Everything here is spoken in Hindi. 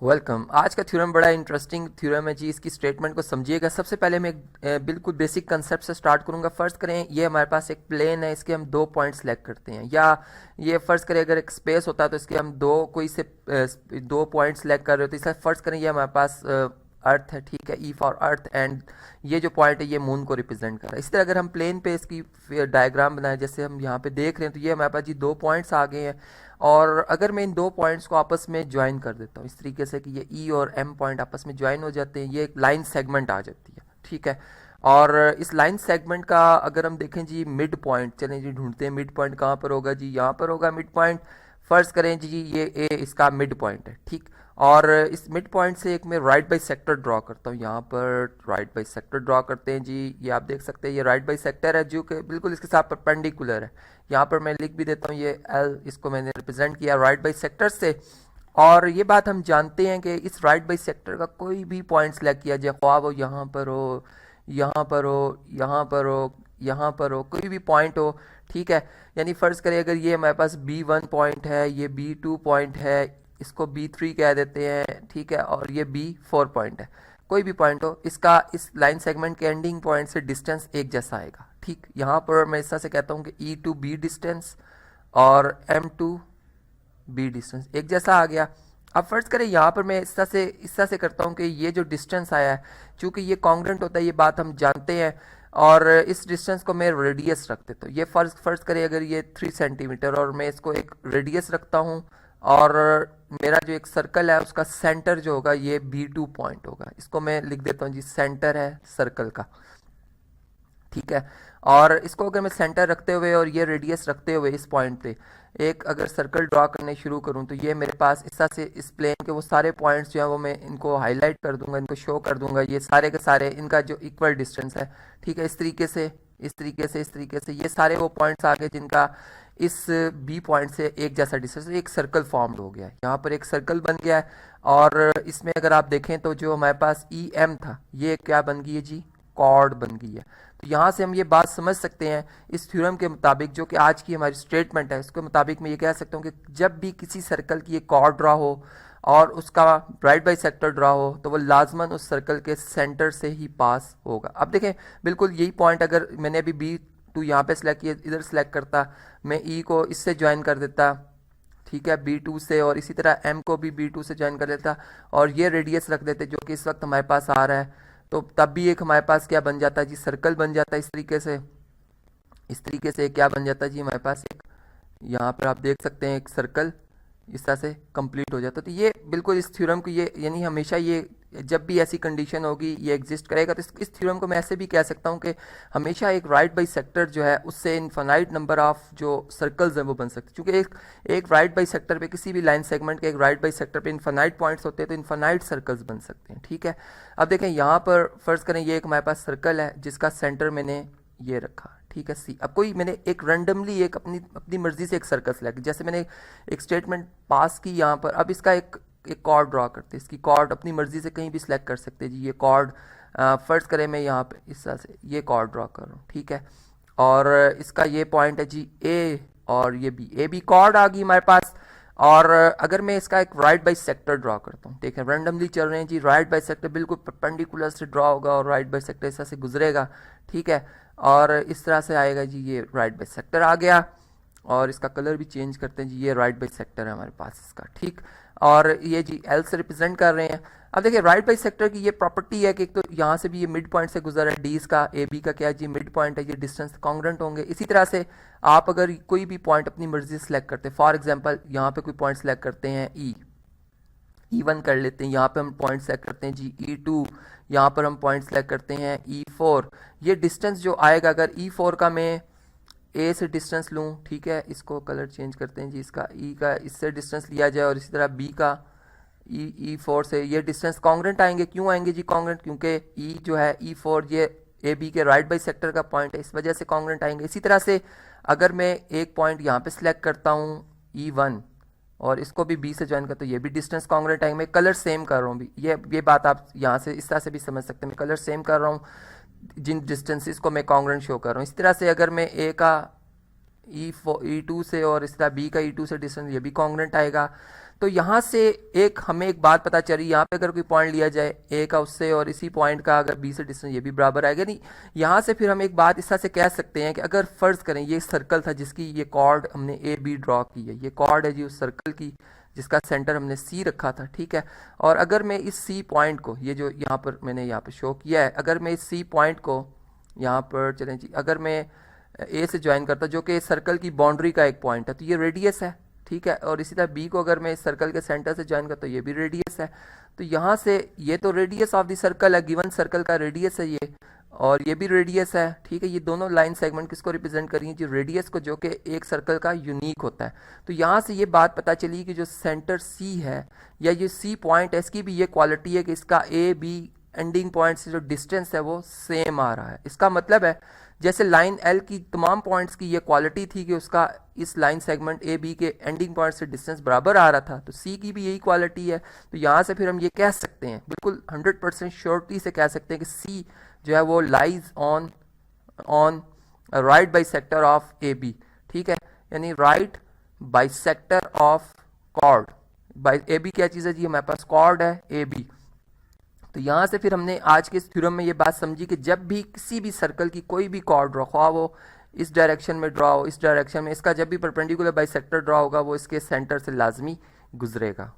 वेलकम। आज का थ्योरम बड़ा इंटरेस्टिंग थ्योरम है जी। इसकी स्टेटमेंट को समझिएगा। सबसे पहले मैं बिल्कुल बेसिक कंसेप्ट से स्टार्ट करूंगा। फर्स्ट करें ये हमारे पास एक प्लेन है, इसके हम दो पॉइंट सेलेक्ट करते हैं, या ये फर्स्ट करें अगर एक स्पेस होता तो इसके हम कोई से दो पॉइंट सेलेक्ट कर रहे हो तो इसे फर्स्ट करें ये हमारे पास अर्थ है, ठीक है, ई फॉर अर्थ, एंड ये जो पॉइंट है ये मून को रिप्रेजेंट कर रहा है। इसी तरह अगर हम प्लेन पे इसकी डायग्राम बनाएं जैसे हम यहाँ पे देख रहे हैं तो ये हमारे पास जी दो पॉइंट्स आ गए हैं। और अगर मैं इन दो पॉइंट्स को आपस में ज्वाइन कर देता हूँ इस तरीके से कि ये ई और एम पॉइंट आपस में ज्वाइन हो जाते हैं, ये एक लाइन सेगमेंट आ जाती है, ठीक है। और इस लाइन सेगमेंट का अगर हम देखें जी मिड पॉइंट, चलें जी ढूंढते हैं मिड पॉइंट कहाँ पर होगा जी, यहाँ पर होगा मिड पॉइंट। फर्ज करें जी ये ए इसका मिड पॉइंट है, ठीक। और इस मिड पॉइंट से एक मैं राइट बाई सेक्टर ड्रॉ करता हूँ, यहाँ पर राइट बाई सेक्टर ड्रॉ करते हैं जी। ये आप देख सकते हैं ये राइट बाई सेक्टर है जो कि बिल्कुल इसके साथ परपेंडिकुलर है। यहाँ पर मैं लिख भी देता हूँ ये एल, इसको मैंने रिप्रेजेंट किया राइट बाई सेक्टर से। और ये बात हम जानते हैं कि इस राइट बाई सेक्टर का कोई भी पॉइंट सेलेक्ट किया जाए, ख्वाह वो यहाँ पर हो, यहाँ पर हो, यहाँ पर हो, यहाँ पर हो, कोई भी पॉइंट हो, ठीक है। यानी फ़र्ज़ करें अगर ये हमारे पास B1 पॉइंट है, ये B2 पॉइंट है, इसको B3 कह देते हैं, ठीक है, और ये B4 पॉइंट है, कोई भी पॉइंट हो, इसका इस लाइन सेगमेंट के एंडिंग पॉइंट से डिस्टेंस एक जैसा आएगा, ठीक। यहाँ पर मैं इस तरह से कहता हूँ कि E टू B डिस्टेंस और M टू B डिस्टेंस एक जैसा आ गया। अब फर्ज करें यहाँ पर मैं इस तरह से करता हूँ कि ये जो डिस्टेंस आया है चूंकि ये कॉन्ग्रेंट होता है, ये बात हम जानते हैं, और इस डिस्टेंस को मैं रेडियस रख देता हूँ। ये फर्ज करें अगर ये 3 सेंटीमीटर और मैं इसको एक रेडियस रखता हूँ, और मेरा जो एक सर्कल है उसका सेंटर जो होगा ये B2 पॉइंट होगा, इसको मैं लिख देता हूँ जी सेंटर है सर्कल का, ठीक है। और इसको अगर मैं सेंटर रखते हुए और ये रेडियस रखते हुए इस पॉइंट पे एक अगर सर्कल ड्रॉ करने शुरू करूं तो ये मेरे पास इस तरह से इस प्लेन के वो सारे पॉइंट्स जो हैं वो मैं इनको हाईलाइट कर दूंगा, इनको शो कर दूंगा, ये सारे के सारे इनका जो इक्वल डिस्टेंस है, ठीक है। इस तरीके से इस तरीके से इस तरीके से ये सारे वो पॉइंट्स आ गए जिनका इस बी पॉइंट से एक जैसा डिस्टेंस, एक सर्कल फॉर्म्ड हो गया है, यहाँ पर एक सर्कल बन गया है। और इसमें अगर आप देखें तो जो हमारे पास ई एम था ये क्या बन गई है जी, कॉर्ड बन गई है। तो यहाँ से हम ये बात समझ सकते हैं इस थ्योरम के मुताबिक जो कि आज की हमारी स्टेटमेंट है उसके मुताबिक मैं ये कह सकता हूँ कि जब भी किसी सर्कल की एक कॉर्ड ड्रा हो और उसका राइट बाई सेक्टर ड्रा हो तो वो लाजमन उस सर्कल के सेंटर से ही पास होगा। अब देखें बिल्कुल यही पॉइंट अगर मैंने अभी B2 यहाँ पे सिलेक्ट किया, इधर सेलेक्ट करता, मैं E को इससे ज्वाइन कर देता, ठीक है, B2 से, और इसी तरह M को भी B2 से ज्वाइन कर देता और ये रेडियस रख देते जो कि इस वक्त हमारे पास आ रहा है, तो तब भी एक हमारे पास क्या बन जाता है जी, सर्कल बन जाता है। इस तरीके से क्या बन जाता है जी हमारे पास एक, यहाँ पर आप देख सकते हैं एक सर्कल इस तरह से कंप्लीट हो जाता है। तो ये बिल्कुल इस थ्योरम को ये यानी हमेशा ये जब भी ऐसी कंडीशन होगी ये एग्जिस्ट करेगा। तो इस थ्योरम को मैं ऐसे भी कह सकता हूँ कि हमेशा एक राइट बाई सेक्टर जो है उससे इनफाइनाइट नंबर ऑफ जो सर्कल्स हैं वो बन सकते हैं, क्योंकि एक राइट बाई सेक्टर पे किसी भी लाइन सेगमेंट के एक राइट बाई सेक्टर पे इनफाइनाइट पॉइंट्स होते हैं तो इनफाइनाइट सर्कल्स बन सकते हैं, ठीक है। अब देखें यहाँ पर फर्ज करें ये एक हमारे पास सर्कल है जिसका सेंटर मैंने ये रखा, ठीक है, सी। अब कोई मैंने एक रैंडमली एक अपनी अपनी मर्जी से एक सर्कल सेलेक्ट, जैसे मैंने एक स्टेटमेंट पास की यहाँ पर, अब इसका एक कॉर्ड ड्रॉ करते हैं, इसकी कॉर्ड अपनी मर्जी से कहीं भी सिलेक्ट कर सकते हैं जी। ये कॉर्ड फर्ज करें मैं यहाँ पे इस तरह से ये कॉर्ड ड्रॉ कर रहा हूँ, ठीक है। और इसका ये पॉइंट है जी ए और ये बी कॉर्ड आ गई हमारे पास। और अगर मैं इसका एक राइट बाई सेक्टर ड्रॉ करता हूँ, ठीक है, रैंडमली चल रहे हैं जी, राइट बाई सेक्टर बिल्कुल परपेंडिकुलर से ड्रॉ होगा और राइट बाई सेक्टर इस तरह से गुजरेगा, ठीक है। और इस तरह से आएगा जी, ये राइट बाई सेक्टर आ गया। और इसका कलर भी चेंज करते हैं जी, ये राइट बाई सेक्टर है हमारे पास इसका, ठीक। और ये जी एल से रिप्रेजेंट कर रहे हैं। अब देखिए राइट बाई सेक्टर की ये प्रॉपर्टी है कि एक तो यहाँ से भी ये मिड पॉइंट से गुजर है, डी इसका ए बी का क्या है जी मिड पॉइंट है, ये डिस्टेंस कॉन्ग्रेंट होंगे। इसी तरह से आप अगर कोई भी पॉइंट अपनी मर्जी से सिलेक्ट करते हैं, फॉर एग्जांपल यहाँ पे कोई पॉइंट सेलेक्ट करते हैं E1 कर लेते हैं, यहाँ पे हम पॉइंट सेलेक्ट करते हैं जी E2, यहाँ पर हम पॉइंट सेलेक्ट करते हैं E4। ये डिस्टेंस जो आएगा अगर E4 का मैं ए से डिस्टेंस लूँ, ठीक है, इसको कलर चेंज करते हैं जी, इसका ई का इससे डिस्टेंस लिया जाए और इसी तरह बी का E4 से, ये डिस्टेंस कॉन्ग्रेंट आएंगे। क्यों आएंगे जी कॉन्ग्रेंट, क्योंकि ई जो है E4 ये ए बी के राइट बाई सेक्टर का पॉइंट है, इस वजह से कॉन्ग्रेंट आएंगे। इसी तरह से अगर मैं एक पॉइंट यहाँ पे सिलेक्ट करता हूँ E1 और इसको भी बी से ज्वाइन करता हूँ, ये भी डिस्टेंस कॉन्ग्रेंट आएंगे। मैं कलर सेम कर रहा हूँ भी, ये बात आप यहाँ से इस तरह से भी समझ सकते हैं, मैं कलर सेम कर रहा हूँ जिन डिस्टेंसेस को मैं कॉन्ग्रेंट शो कर रहा हूँ। इस तरह से अगर मैं ए का E2 से और इस तरह बी का E2 से डिस्टेंस, ये भी कॉन्ग्रेंट आएगा। तो यहाँ से एक हमें एक बात पता चली, यहाँ पे अगर कोई पॉइंट लिया जाए ए का उससे और इसी पॉइंट का अगर बी से डिस्टेंस, ये भी बराबर आएगा नहीं। यहाँ से फिर हम एक बात इस तरह से कह सकते हैं कि अगर फर्ज करें ये सर्कल था जिसकी ये कॉर्ड हमने ए बी ड्रॉ की है, ये कॉर्ड है जी उस सर्कल की जिसका सेंटर हमने सी रखा था, ठीक है। और अगर मैं इस सी पॉइंट को, ये जो यहाँ पर मैंने यहाँ पर शो किया है, अगर मैं इस सी पॉइंट को यहाँ पर चलें जी, अगर मैं ए से ज्वाइन करता जो कि सर्कल की बाउंड्री का एक पॉइंट है, तो ये रेडियस है, ठीक है। और इसी तरह बी को अगर मैं इस सर्कल के सेंटर से ज्वाइन करता हूँ, ये भी रेडियस है। तो यहाँ से ये तो रेडियस ऑफ द सर्कल है, गिवन सर्कल का रेडियस है ये, और ये भी रेडियस है, ठीक है। ये दोनों लाइन सेगमेंट किसको रिप्रेजेंट करी है जी, रेडियस को, जो कि एक सर्कल का यूनिक होता है। तो यहाँ से ये बात पता चली कि जो सेंटर सी है या ये सी पॉइंट है, इसकी भी ये क्वालिटी है कि इसका ए बी एंडिंग पॉइंट से जो डिस्टेंस है वो सेम आ रहा है। इसका मतलब है जैसे लाइन एल की तमाम पॉइंट्स की ये क्वालिटी थी कि उसका इस लाइन सेगमेंट ए बी के एंडिंग पॉइंट से डिस्टेंस बराबर आ रहा था, तो सी की भी यही क्वालिटी है। तो यहाँ से फिर हम ये कह सकते हैं, बिल्कुल 100% श्योरिटी से कह सकते हैं कि सी जो है वो lies on right bisector of A B, ठीक है। यानी right bisector of chord, by A B क्या चीज़ है जी, हमारे पास कॉर्ड है ए बी। तो यहाँ से फिर हमने आज के इस थ्योरम में ये बात समझी कि जब भी किसी भी सर्कल की कोई भी कॉर्ड ड्रॉ, ख्वाह वो इस डायरेक्शन में ड्रॉ हो, इस डायरेक्शन में, इसका जब भी परपेंडिकुलर बाइसेक्टर ड्रॉ होगा वो इसके सेंटर से लाजमी गुजरेगा।